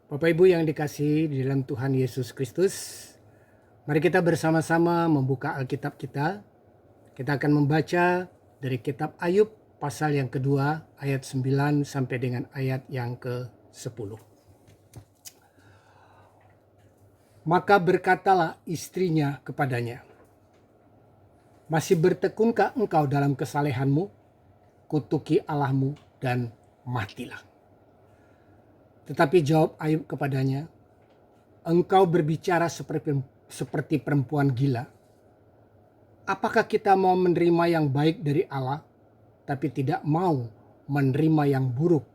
Bapak Ibu yang dikasihi di dalam Tuhan Yesus Kristus, mari kita bersama-sama membuka Alkitab kita. Kita akan membaca dari kitab Ayub pasal yang kedua ayat 9 sampai dengan ayat yang ke-10. Maka berkatalah istrinya kepadanya, "Masih bertekunkah engkau dalam kesalehanmu? Kutuki Allahmu dan matilah." Tetapi jawab Ayub kepadanya, "Engkau berbicara seperti perempuan gila. Apakah kita mau menerima yang baik dari Allah, tapi tidak mau menerima yang buruk?"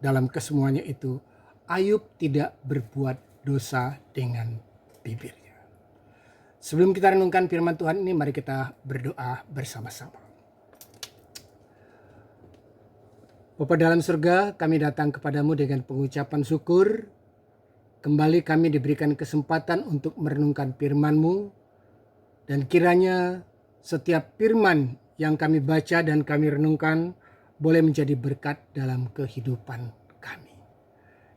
Dalam kesemuanya itu, Ayub tidak berbuat dosa dengan bibirnya. Sebelum kita renungkan firman Tuhan ini, mari kita berdoa bersama-sama. Bapa dalam surga, kami datang kepadamu dengan pengucapan syukur. Kembali kami diberikan kesempatan untuk merenungkan firman-Mu. Dan kiranya setiap firman yang kami baca dan kami renungkan boleh menjadi berkat dalam kehidupan kami.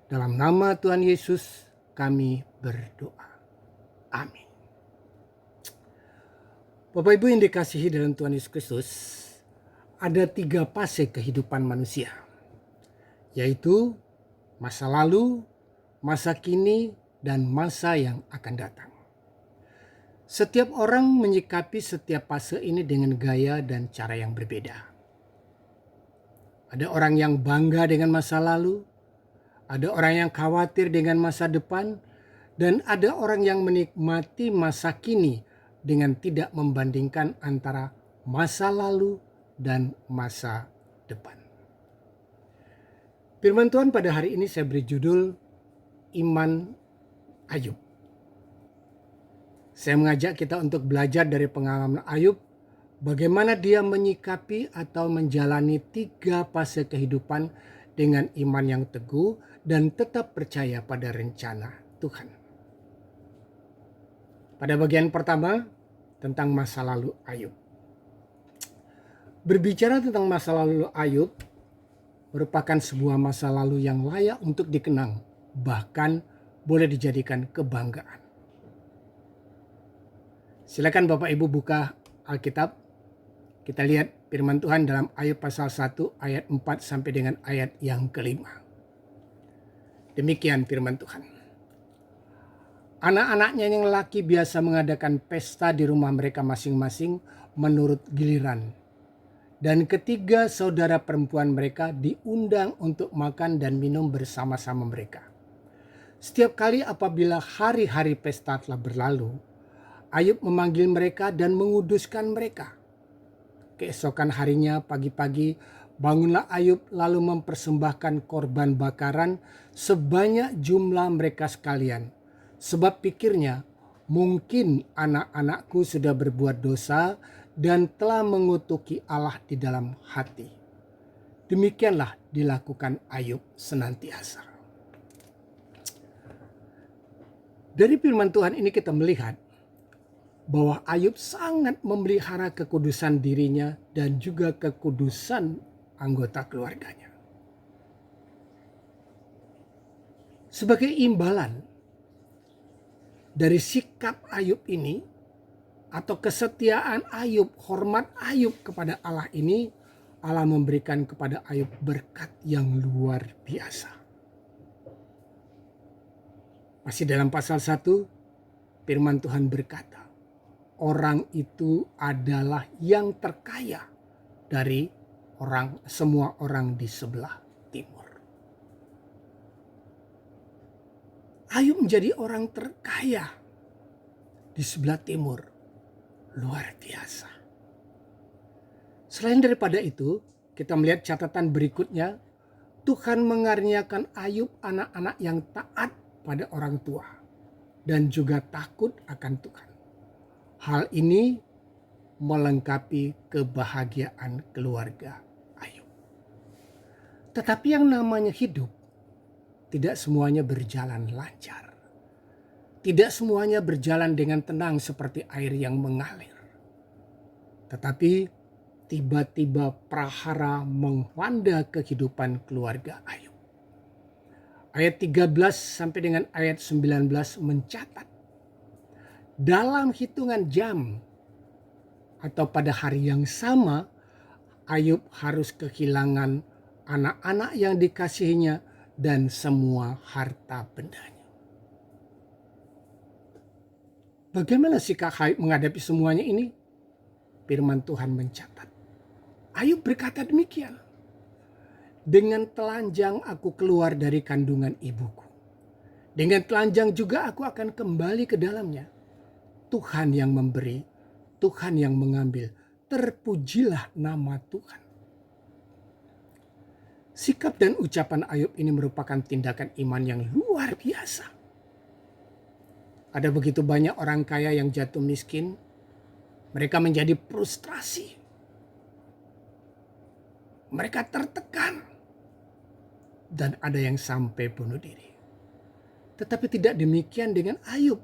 Dalam nama Tuhan Yesus kami berdoa. Amin. Bapak Ibu yang dikasihi dalam Tuhan Yesus Kristus, ada 3 fase kehidupan manusia, yaitu masa lalu, masa kini, dan masa yang akan datang. Setiap orang menyikapi setiap fase ini dengan gaya dan cara yang berbeda. Ada orang yang bangga dengan masa lalu, ada orang yang khawatir dengan masa depan, dan ada orang yang menikmati masa kini dengan tidak membandingkan antara masa lalu dan masa depan. Firman Tuhan pada hari ini saya beri judul Iman Ayub. Saya mengajak kita untuk belajar dari pengalaman Ayub, bagaimana dia menyikapi atau menjalani 3 fase kehidupan dengan iman yang teguh dan tetap percaya pada rencana Tuhan. Pada bagian pertama, tentang masa lalu Ayub. Berbicara tentang masa lalu Ayub merupakan sebuah masa lalu yang layak untuk dikenang, bahkan boleh dijadikan kebanggaan. Silakan Bapak Ibu buka Alkitab. Kita lihat firman Tuhan dalam Ayub pasal 1 ayat 4 sampai dengan ayat yang ke-5. Demikian firman Tuhan. Anak-anaknya yang laki biasa mengadakan pesta di rumah mereka masing-masing menurut giliran. Dan ketiga saudara perempuan mereka diundang untuk makan dan minum bersama-sama mereka. Setiap kali apabila hari-hari pesta telah berlalu, Ayub memanggil mereka dan menguduskan mereka. Keesokan harinya pagi-pagi bangunlah Ayub lalu mempersembahkan korban bakaran sebanyak jumlah mereka sekalian. Sebab pikirnya, mungkin anak-anakku sudah berbuat dosa dan telah mengutuki Allah di dalam hati. Demikianlah dilakukan Ayub senantiasa. Dari firman Tuhan ini kita melihat bahwa Ayub sangat memelihara kekudusan dirinya dan juga kekudusan anggota keluarganya. Sebagai imbalan dari sikap Ayub ini, atau kesetiaan Ayub, hormat Ayub kepada Allah ini, Allah memberikan kepada Ayub berkat yang luar biasa. Masih dalam pasal 1, firman Tuhan berkata, orang itu adalah yang terkaya dari semua orang di sebelah timur. Ayub menjadi orang terkaya di sebelah timur. Luar biasa. Selain daripada itu, kita melihat catatan berikutnya. Tuhan mengaruniakan Ayub anak-anak yang taat pada orang tua dan juga takut akan Tuhan. Hal ini melengkapi kebahagiaan keluarga Ayub. Tetapi yang namanya hidup, tidak semuanya berjalan lancar. Tidak semuanya berjalan dengan tenang seperti air yang mengalir. Tetapi tiba-tiba prahara melanda kehidupan keluarga Ayub. Ayat 13 sampai dengan ayat 19 mencatat, dalam hitungan jam atau pada hari yang sama, Ayub harus kehilangan anak-anak yang dikasihinya dan semua harta bendanya. Bagaimana sikap Ayub menghadapi semuanya ini? Firman Tuhan mencatat. Ayub berkata demikian. Dengan telanjang aku keluar dari kandungan ibuku. Dengan telanjang juga aku akan kembali ke dalamnya. Tuhan yang memberi, Tuhan yang mengambil. Terpujilah nama Tuhan. Sikap dan ucapan Ayub ini merupakan tindakan iman yang luar biasa. Ada begitu banyak orang kaya yang jatuh miskin. Mereka menjadi frustrasi. Mereka tertekan. Dan ada yang sampai bunuh diri. Tetapi tidak demikian dengan Ayub.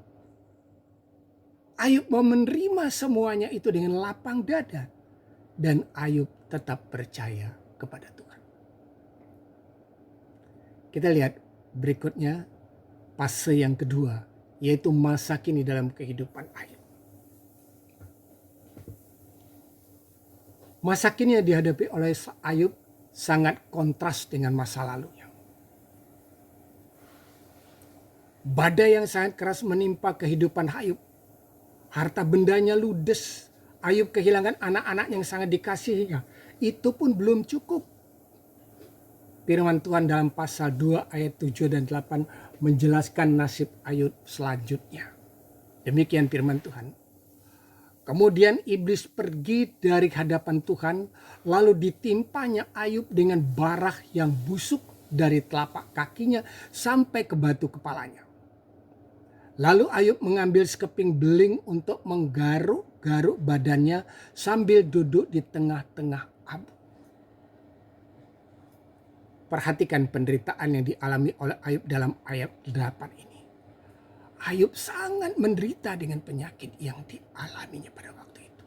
Ayub mau menerima semuanya itu dengan lapang dada. Dan Ayub tetap percaya kepada Tuhan. Kita lihat berikutnya fase yang kedua. Yaitu masa kini dalam kehidupan Ayub. Masa kini yang dihadapi oleh Ayub sangat kontras dengan masa lalunya. Badai yang sangat keras menimpa kehidupan Ayub. Harta bendanya ludes. Ayub kehilangan anak-anak yang sangat dikasihinya. Itu pun belum cukup. Firman Tuhan dalam pasal 2 ayat 7 dan 8 menjelaskan nasib Ayub selanjutnya. Demikian firman Tuhan. Kemudian iblis pergi dari hadapan Tuhan, lalu ditimpanya Ayub dengan barah yang busuk dari telapak kakinya sampai ke batu kepalanya. Lalu Ayub mengambil sekeping beling untuk menggaruk-garuk badannya sambil duduk di tengah-tengah abu. Perhatikan penderitaan yang dialami oleh Ayub dalam ayat 8 ini. Ayub sangat menderita dengan penyakit yang dialaminya pada waktu itu.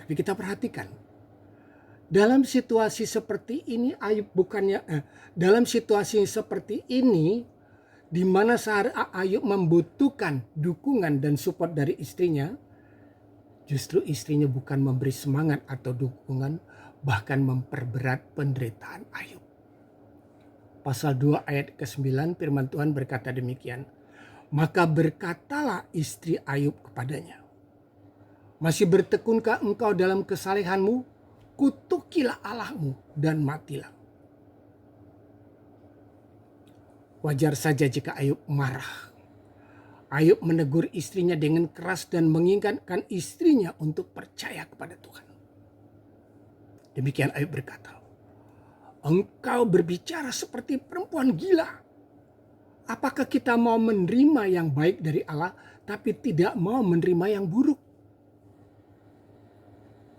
Tapi kita perhatikan, dalam situasi seperti ini dalam situasi seperti ini di mana saat Ayub membutuhkan dukungan dan support dari istrinya, justru istrinya bukan memberi semangat atau dukungan, bahkan memperberat penderitaan Ayub. Pasal 2 ayat ke-9 firman Tuhan berkata demikian. Maka berkatalah istri Ayub kepadanya, masih bertekunkah engkau dalam kesalehanmu? Kutukilah Allahmu dan matilah. Wajar saja jika Ayub marah. Ayub menegur istrinya dengan keras dan mengingatkan istrinya untuk percaya kepada Tuhan. Demikian Ayub berkata, engkau berbicara seperti perempuan gila. Apakah kita mau menerima yang baik dari Allah tapi tidak mau menerima yang buruk?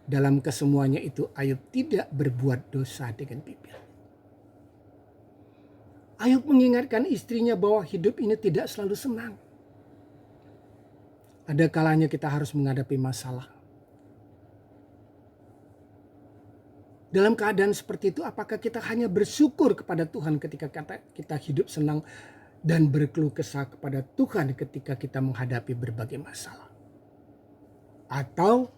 Dalam kesemuanya itu Ayub tidak berbuat dosa dengan bibir. Ayub mengingatkan istrinya bahwa hidup ini tidak selalu senang. Ada kalanya kita harus menghadapi masalah. Dalam keadaan seperti itu, apakah kita hanya bersyukur kepada Tuhan ketika kita hidup senang dan berkeluh kesah kepada Tuhan ketika kita menghadapi berbagai masalah? Atau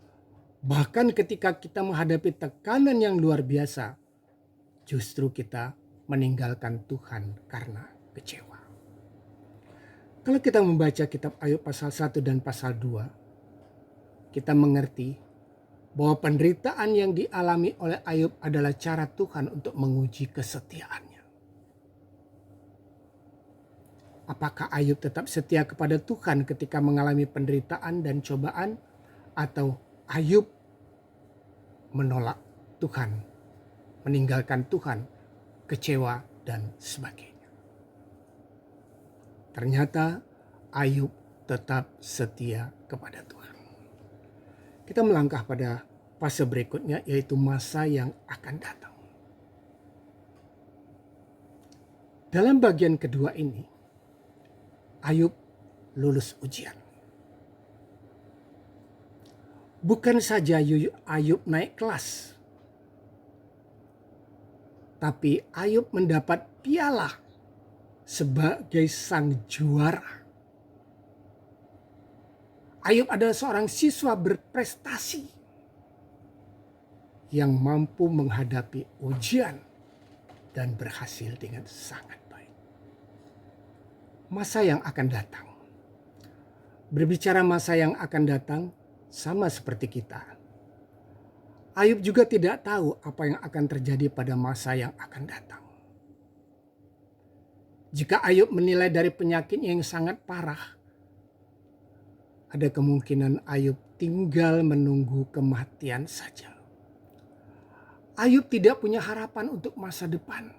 bahkan ketika kita menghadapi tekanan yang luar biasa, justru kita meninggalkan Tuhan karena kecewa. Kalau kita membaca kitab Ayub pasal 1 dan pasal 2, kita mengerti bahwa penderitaan yang dialami oleh Ayub adalah cara Tuhan untuk menguji kesetiaannya. Apakah Ayub tetap setia kepada Tuhan ketika mengalami penderitaan dan cobaan, atau Ayub menolak Tuhan, meninggalkan Tuhan, kecewa dan sebagainya? Ternyata Ayub tetap setia kepada Tuhan. Kita melangkah pada fase berikutnya, yaitu masa yang akan datang. Dalam bagian kedua ini, Ayub lulus ujian. Bukan saja Ayub naik kelas, tapi Ayub mendapat piala sebagai sang juara. Ayub adalah seorang siswa berprestasi yang mampu menghadapi ujian dan berhasil dengan sangat baik. Masa yang akan datang. Berbicara masa yang akan datang, sama seperti kita. Ayub juga tidak tahu apa yang akan terjadi pada masa yang akan datang. Jika Ayub menilai dari penyakit yang sangat parah, ada kemungkinan Ayub tinggal menunggu kematian saja. Ayub tidak punya harapan untuk masa depan.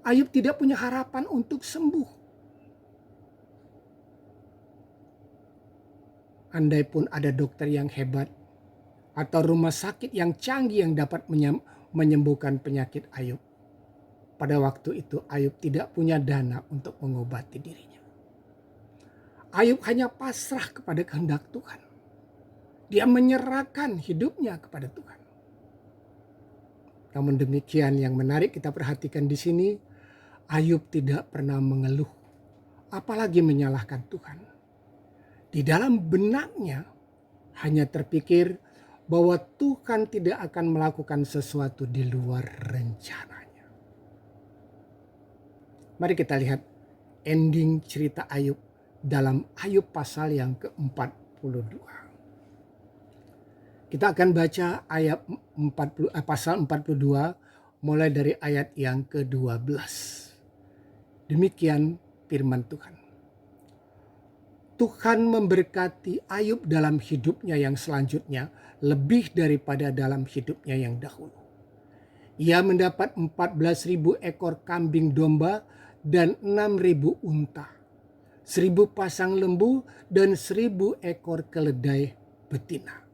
Ayub tidak punya harapan untuk sembuh. Andai pun ada dokter yang hebat atau rumah sakit yang canggih yang dapat menyembuhkan penyakit Ayub, pada waktu itu Ayub tidak punya dana untuk mengobati dirinya. Ayub hanya pasrah kepada kehendak Tuhan. Dia menyerahkan hidupnya kepada Tuhan. Namun demikian, yang menarik kita perhatikan di sini, Ayub tidak pernah mengeluh, apalagi menyalahkan Tuhan. Di dalam benaknya hanya terpikir bahwa Tuhan tidak akan melakukan sesuatu di luar rencananya. Mari kita lihat ending cerita Ayub dalam Ayub pasal yang ke-42. Kita akan baca ayat pasal 42 mulai dari ayat yang ke-12. Demikian firman Tuhan. Tuhan memberkati Ayub dalam hidupnya yang selanjutnya lebih daripada dalam hidupnya yang dahulu. Ia mendapat 14.000 ekor kambing domba dan 6.000 unta, 1.000 pasang lembu dan 1.000 ekor keledai betina.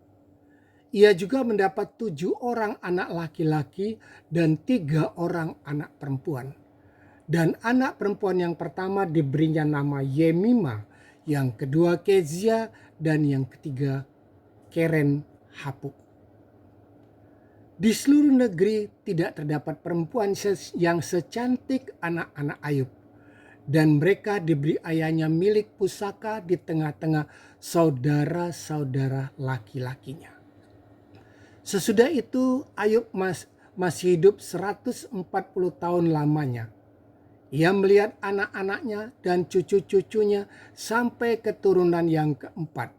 Ia juga mendapat 7 orang anak laki-laki dan 3 orang anak perempuan. Dan anak perempuan yang pertama diberinya nama Yemima, yang kedua Kezia, dan yang ketiga Keren Hapuk. Di seluruh negeri tidak terdapat perempuan yang secantik anak-anak Ayub. Dan mereka diberi ayahnya milik pusaka di tengah-tengah saudara-saudara laki-lakinya. Sesudah itu Ayub masih hidup 140 tahun lamanya. Ia melihat anak-anaknya dan cucu-cucunya sampai keturunan yang keempat.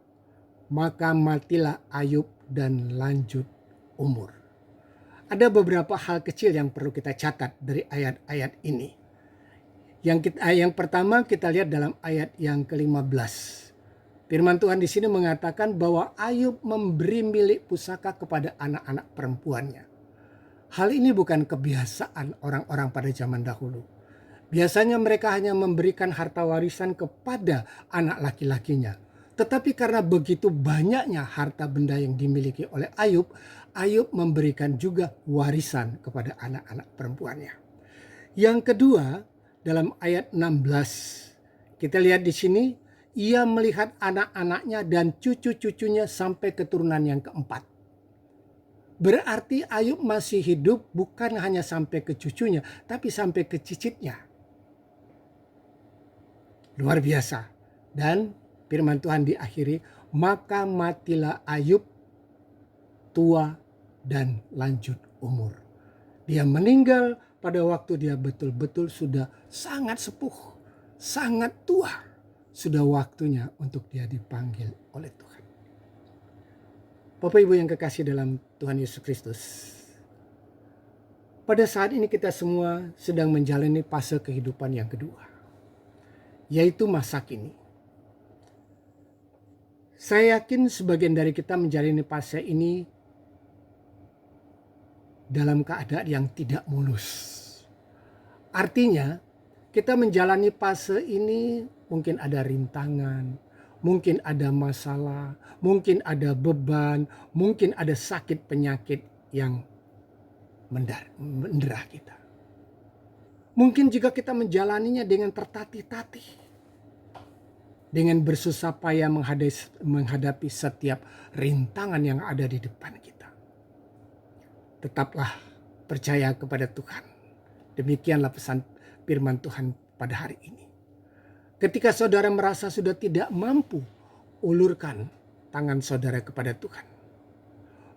Maka matilah Ayub dan lanjut umur. Ada beberapa hal kecil yang perlu kita catat dari ayat-ayat ini. Yang pertama kita lihat dalam ayat yang ke-15. Firman Tuhan di sini mengatakan bahwa Ayub memberi milik pusaka kepada anak-anak perempuannya. Hal ini bukan kebiasaan orang-orang pada zaman dahulu. Biasanya mereka hanya memberikan harta warisan kepada anak laki-lakinya. Tetapi karena begitu banyaknya harta benda yang dimiliki oleh Ayub, Ayub memberikan juga warisan kepada anak-anak perempuannya. Yang kedua, dalam ayat 16, kita lihat di sini, ia melihat anak-anaknya dan cucu-cucunya sampai keturunan yang keempat. Berarti Ayub masih hidup bukan hanya sampai ke cucunya, tapi sampai ke cicitnya. Luar biasa. Dan firman Tuhan diakhiri, maka matilah Ayub tua dan lanjut umur. Dia meninggal pada waktu dia betul-betul sudah sangat sepuh, sangat tua. Sudah waktunya untuk dia dipanggil oleh Tuhan. Bapak Ibu yang kekasih dalam Tuhan Yesus Kristus. Pada saat ini kita semua sedang menjalani fase kehidupan yang kedua, yaitu masa kini. Saya yakin sebagian dari kita menjalani fase ini dalam keadaan yang tidak mulus. Artinya kita menjalani fase ini mungkin ada rintangan, mungkin ada masalah, mungkin ada beban, mungkin ada sakit penyakit yang mendera kita. Mungkin juga kita menjalaninya dengan tertatih-tatih, dengan bersusah payah menghadapi setiap rintangan yang ada di depan kita. Tetaplah percaya kepada Tuhan. Demikianlah pesan firman Tuhan pada hari ini. Ketika saudara merasa sudah tidak mampu, ulurkan tangan saudara kepada Tuhan.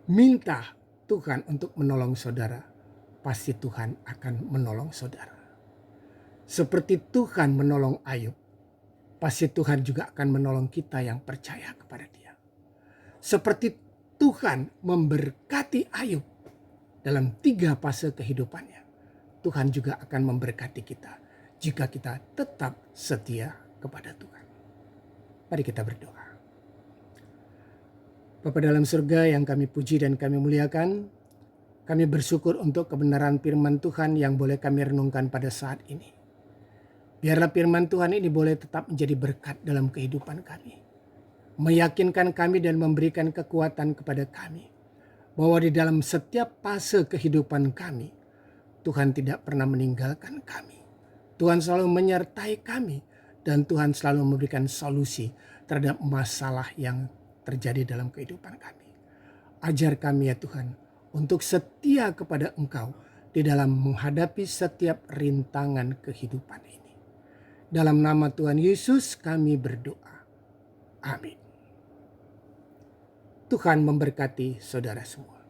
Minta Tuhan untuk menolong saudara. Pasti Tuhan akan menolong saudara. Seperti Tuhan menolong Ayub, pasti Tuhan juga akan menolong kita yang percaya kepada Dia. Seperti Tuhan memberkati Ayub dalam 3 fase kehidupannya, Tuhan juga akan memberkati kita jika kita tetap setia kepada Tuhan. Mari kita berdoa. Bapa dalam surga yang kami puji dan kami muliakan, kami bersyukur untuk kebenaran firman Tuhan yang boleh kami renungkan pada saat ini. Biarlah firman Tuhan ini boleh tetap menjadi berkat dalam kehidupan kami. Meyakinkan kami dan memberikan kekuatan kepada kami. Bahwa di dalam setiap fase kehidupan kami, Tuhan tidak pernah meninggalkan kami. Tuhan selalu menyertai kami. Dan Tuhan selalu memberikan solusi terhadap masalah yang terjadi dalam kehidupan kami. Ajar kami ya Tuhan untuk setia kepada Engkau di dalam menghadapi setiap rintangan kehidupan ini. Dalam nama Tuhan Yesus kami berdoa. Amin. Tuhan memberkati saudara semua.